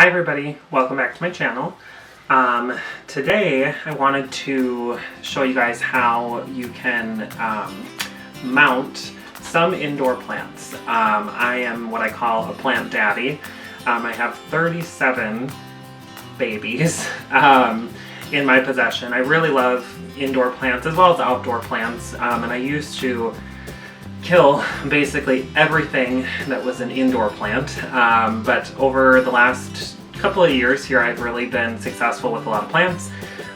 Hi everybody, welcome back to my channel. Today I wanted to show you guys how you can mount some indoor plants. I am what I call a plant daddy. I have 37 babies in my possession. I really love indoor plants as well as outdoor plants, and I used to kill basically everything that was an indoor plant, but over the last couple of years here I've really been successful with a lot of plants.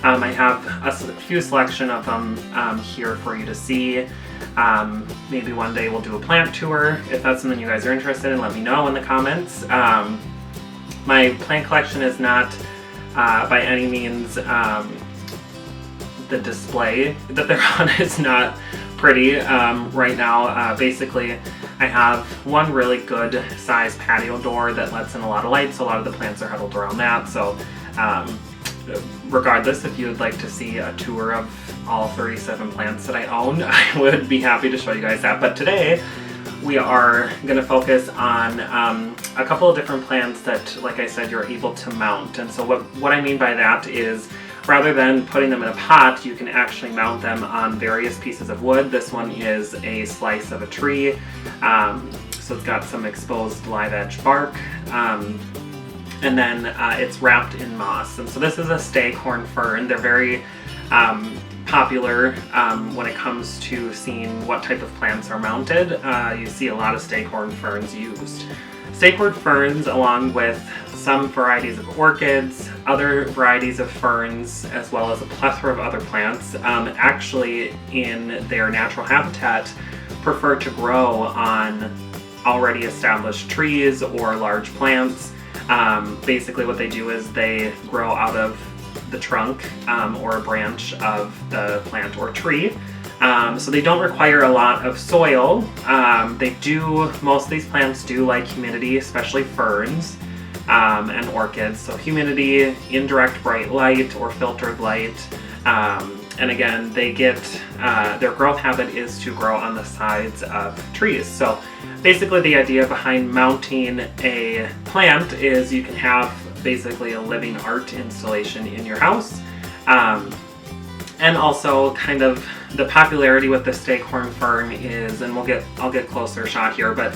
I have a few selection of them here for you to see. Maybe one day we'll do a plant tour. If that's something you guys are interested in, let me know in the comments. My plant collection is not by any means the display that they're on is not pretty right now. Basically, I have one really good size patio door that lets in a lot of light, so a lot of the plants are huddled around that. So regardless, if you would like to see a tour of all 37 plants that I own, I would be happy to show you guys that. But today we are going to focus on a couple of different plants that, like I said, you're able to mount. And so what I mean by that is, rather than putting them in a pot, you can actually mount them on various pieces of wood. This one is a slice of a tree, so it's got some exposed live edge bark, and then it's wrapped in moss. And so this is a staghorn fern. They're very popular when it comes to seeing what type of plants are mounted. You see a lot of staghorn ferns used. Staghorn ferns, along with some varieties of orchids, other varieties of ferns, as well as a plethora of other plants, actually in their natural habitat prefer to grow on already established trees or large plants. Basically what they do is they grow out of the trunk or a branch of the plant or tree. So they don't require a lot of soil. Most of these plants do like humidity, especially ferns and orchids. So humidity, indirect bright light or filtered light. And again, they get, their growth habit is to grow on the sides of trees. So basically the idea behind mounting a plant is you can have basically a living art installation in your house. And also kind of the popularity with the staghorn fern is, and I'll get closer shot here, but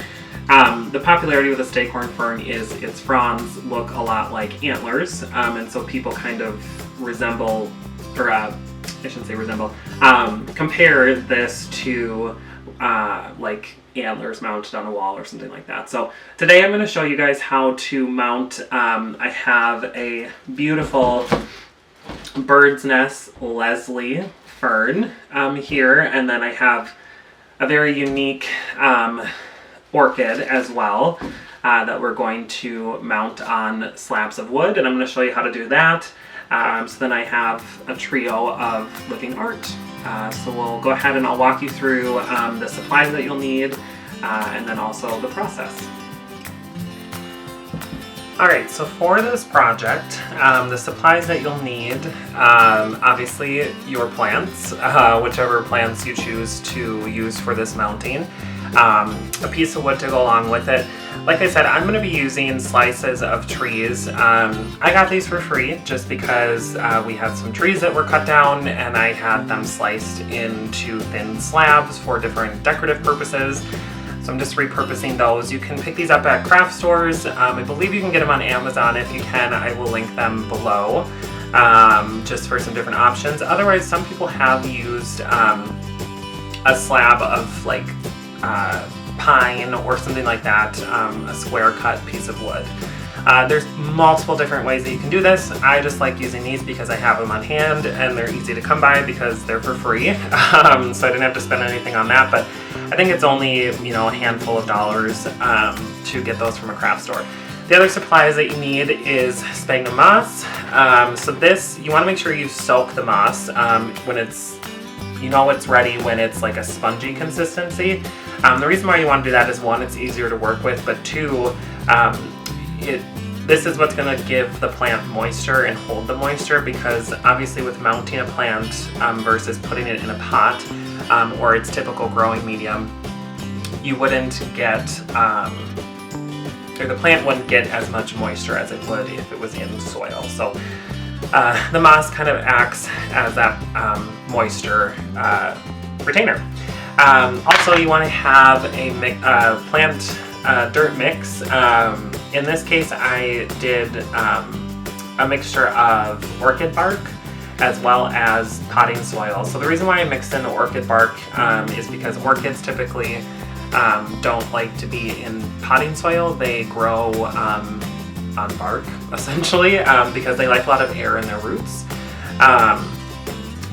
the popularity with the staghorn fern is its fronds look a lot like antlers, and so people kind of resemble, or I shouldn't say resemble, compare this to like antlers mounted on a wall or something like that. So today I'm going to show you guys how to mount. I have a beautiful bird's nest Leslie fern here, and then I have a very unique orchid as well that we're going to mount on slabs of wood, and I'm going to show you how to do that. So then I have a trio of living art. So we'll go ahead and I'll walk you through the supplies that you'll need and then also the process. Alright, so for this project, the supplies that you'll need, obviously your plants, whichever plants you choose to use for this mounting, a piece of wood to go along with it. Like I said, I'm going to be using slices of trees. I got these for free just because we had some trees that were cut down and I had them sliced into thin slabs for different decorative purposes. So I'm just repurposing those. You can pick these up at craft stores. I believe you can get them on Amazon. If you can, I will link them below just for some different options. Otherwise, some people have used a slab of like pine or something like that, a square cut piece of wood. There's multiple different ways that you can do this. I just like using these because I have them on hand and they're easy to come by because they're for free. So I didn't have to spend anything on that, but I think it's only, a handful of dollars to get those from a craft store. The other supplies that you need is sphagnum moss. So this, you want to make sure you soak the moss when it's, it's ready when it's like a spongy consistency. The reason why you want to do that is, one, it's easier to work with, but two, this is what's going to give the plant moisture and hold the moisture, because obviously with mounting a plant versus putting it in a pot or its typical growing medium, you wouldn't get or the plant wouldn't get as much moisture as it would if it was in soil. So the moss kind of acts as that moisture retainer. Also, you want to have a plant dirt mix. In this case, I did a mixture of orchid bark as well as potting soil. So the reason why I mixed in the orchid bark is because orchids typically don't like to be in potting soil. They grow on bark, essentially, because they like a lot of air in their roots.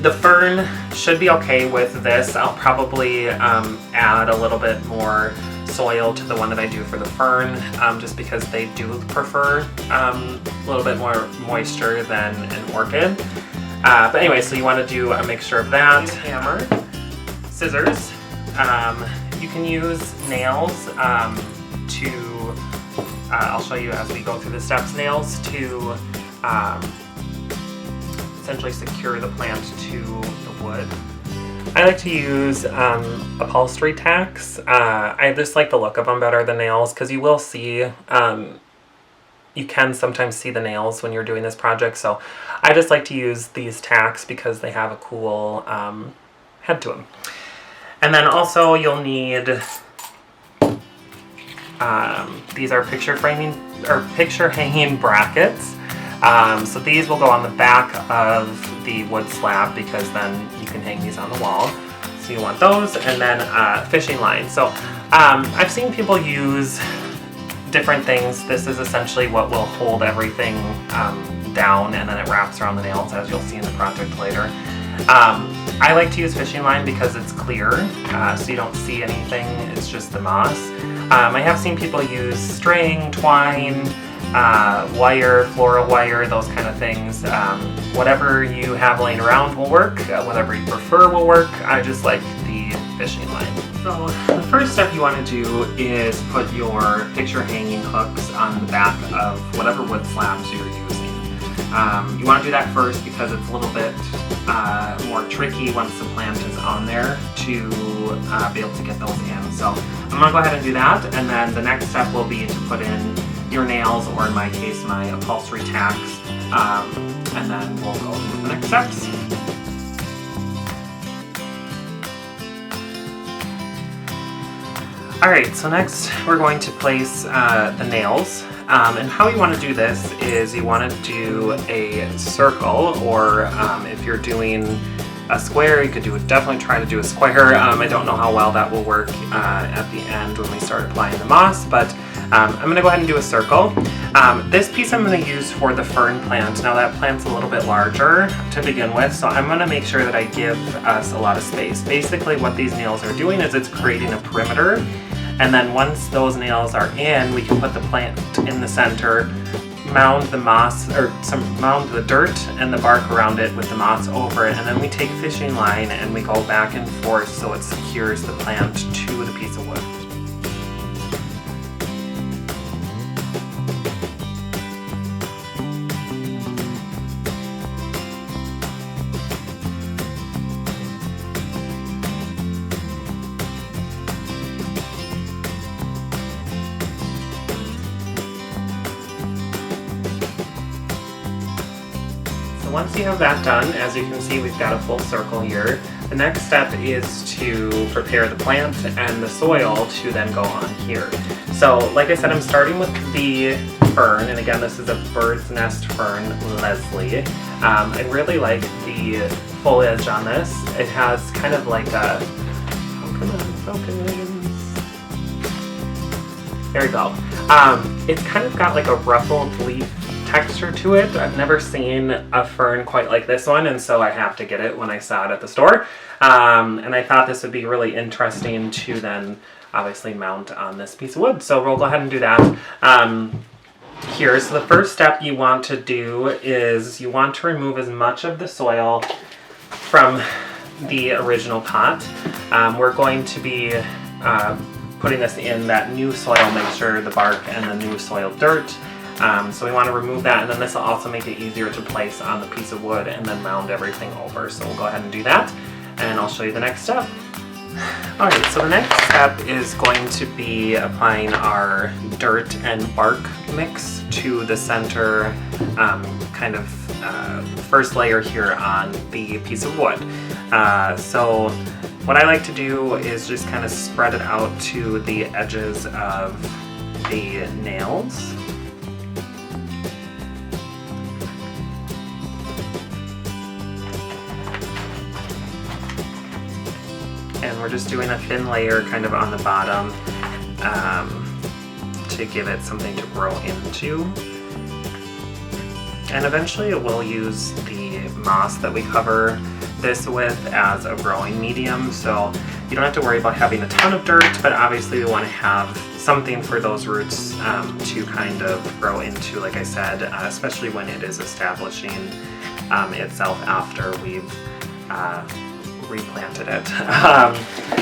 The fern should be okay with this. I'll probably add a little bit more soil to the one that I do for the fern, just because they do prefer a little bit more moisture than an orchid. But anyway, so you want to do a mixture of that. Hammer, scissors. You can use nails to, I'll show you as we go through the steps, nails to essentially secure the plant to the wood. I like to use upholstery tacks. I just like the look of them better than nails, because you will see, you can sometimes see the nails when you're doing this project. So I just like to use these tacks because they have a cool head to them. And then also you'll need, these are picture hanging brackets. So these will go on the back of the wood slab, because then you can hang these on the wall. So you want those, and then fishing line. So I've seen people use different things. This is essentially what will hold everything down, and then it wraps around the nails, as you'll see in the project later. I like to use fishing line because it's clear, so you don't see anything, it's just the moss. I have seen people use string, twine, wire, floral wire, those kind of things. Whatever you have laying around will work, whatever you prefer will work. I just like the fishing line. So the first step you want to do is put your picture hanging hooks on the back of whatever wood slabs you're using. You want to do that first because it's a little bit more tricky once the plant is on there to be able to get those in. So I'm going to go ahead and do that, and then the next step will be to put in your nails, or in my case, my upholstery tacks, and then we'll go through the next steps. Alright, so next we're going to place the nails, and how you want to do this is you want to do a circle, or if you're doing a square, you could definitely try to do a square. I don't know how well that will work at the end when we start applying the moss, but I'm going to go ahead and do a circle. This piece I'm going to use for the fern plant. Now that plant's a little bit larger to begin with, so I'm going to make sure that I give us a lot of space. Basically what these nails are doing is it's creating a perimeter, and then once those nails are in, we can put the plant in the center, mound the moss, or mound the dirt and the bark around it with the moss over it, and then we take fishing line and we go back and forth so it secures the plant to the piece of wood. Once you have that done, as you can see, we've got a full circle here. The next step is to prepare the plant and the soil to then go on here. So, like I said, I'm starting with the fern, and again, this is a bird's nest fern, Leslie. I really like the foliage on this. It has kind of like a, oh, come on, focus. There we go. It's kind of got like a ruffled leaf texture to it. I've never seen a fern quite like this one, and so I have to get it when I saw it at the store. And I thought this would be really interesting to then obviously mount on this piece of wood. So we'll go ahead and do that here. So the first step you want to do is you want to remove as much of the soil from the original pot. We're going to be putting this in that new soil mixture, the bark and the new soil dirt. So we want to remove that, and then this will also make it easier to place on the piece of wood and then mound everything over. So we'll go ahead and do that, and I'll show you the next step. Alright, so the next step is going to be applying our dirt and bark mix to the center first layer here on the piece of wood. So what I like to do is just kind of spread it out to the edges of the nails. And we're just doing a thin layer kind of on the bottom to give it something to grow into. And eventually it will use the moss that we cover this with as a growing medium, so you don't have to worry about having a ton of dirt, but obviously we want to have something for those roots to kind of grow into, like I said, especially when it is establishing itself after we've replanted it.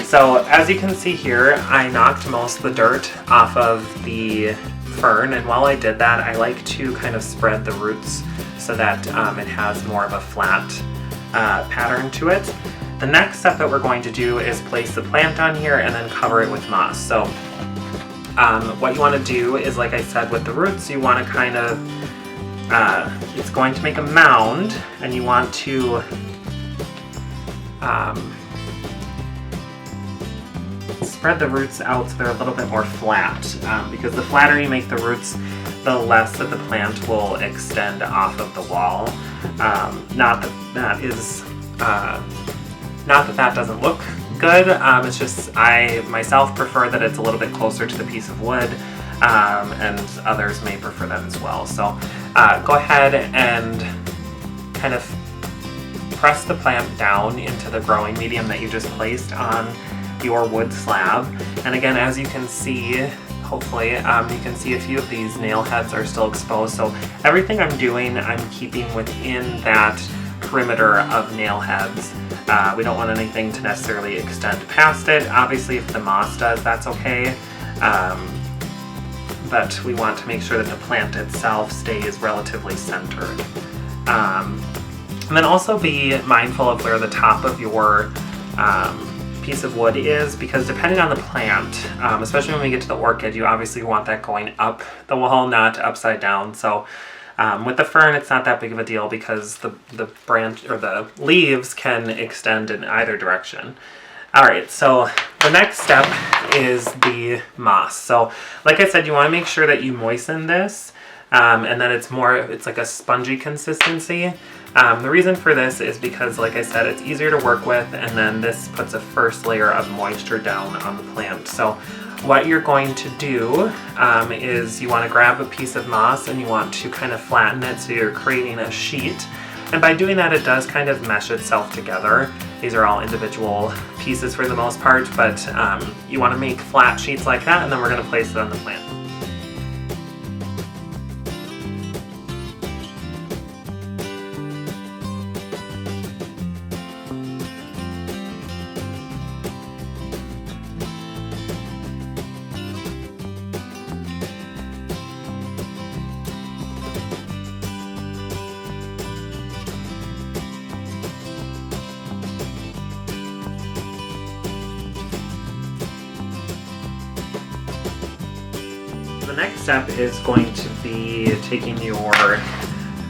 So as you can see here, I knocked most of the dirt off of the fern, and while I did that, I like to kind of spread the roots so that it has more of a flat pattern to it. The next step that we're going to do is place the plant on here and then cover it with moss. So what you want to do is, like I said, with the roots, you want to kind of, it's going to make a mound, and you want to spread the roots out so they're a little bit more flat, because the flatter you make the roots, the less that the plant will extend off of the wall. Not that that doesn't look good, it's just I myself prefer that it's a little bit closer to the piece of wood, and others may prefer that as well. So go ahead and kind of press the plant down into the growing medium that you just placed on your wood slab. And again, as you can see, hopefully, you can see a few of these nail heads are still exposed. So everything I'm doing, I'm keeping within that perimeter of nail heads. We don't want anything to necessarily extend past it. Obviously, if the moss does, that's okay. But we want to make sure that the plant itself stays relatively centered. And then also be mindful of where the top of your piece of wood is, because depending on the plant, especially when we get to the orchid, you obviously want that going up the wall, not upside down. So with the fern, it's not that big of a deal because the branch or the leaves can extend in either direction. All right, so the next step is the moss. So like I said, you want to make sure that you moisten this and that it's like a spongy consistency. The reason for this is because, like I said, it's easier to work with, and then this puts a first layer of moisture down on the plant. So what you're going to do is you want to grab a piece of moss and you want to kind of flatten it so you're creating a sheet. And by doing that, it does kind of mesh itself together. These are all individual pieces for the most part, but you want to make flat sheets like that, and then we're going to place it on the plant. The next step is going to be taking your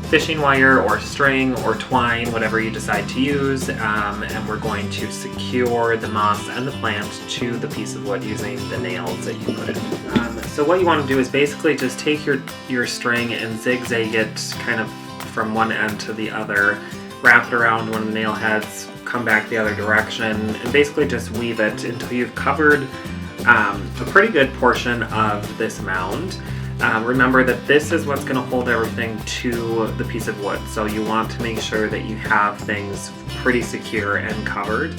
fishing wire or string or twine, whatever you decide to use, and we're going to secure the moss and the plant to the piece of wood using the nails that you put in. So what you want to do is basically just take your string and zigzag it kind of from one end to the other, wrap it around one of the nail heads, come back the other direction, and basically just weave it until you've covered a pretty good portion of this mound. Remember that this is what's going to hold everything to the piece of wood, so you want to make sure that you have things pretty secure and covered.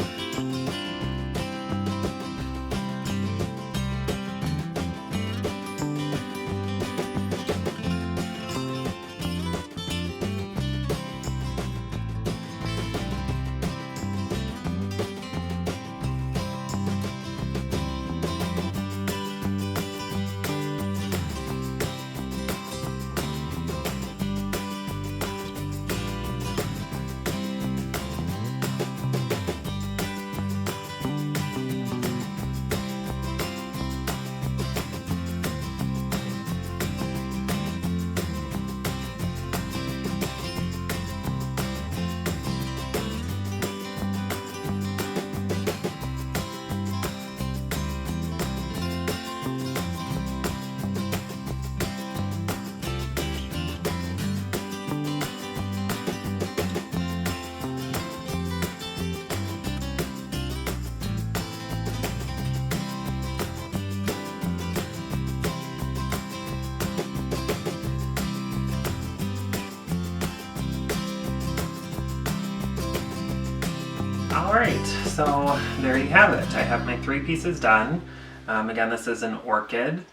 Alright, so there you have it. I have my 3 pieces done. Again, this is an orchid,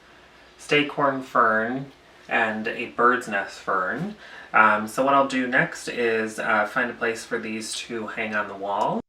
staghorn fern, and a bird's nest fern. So what I'll do next is find a place for these to hang on the wall.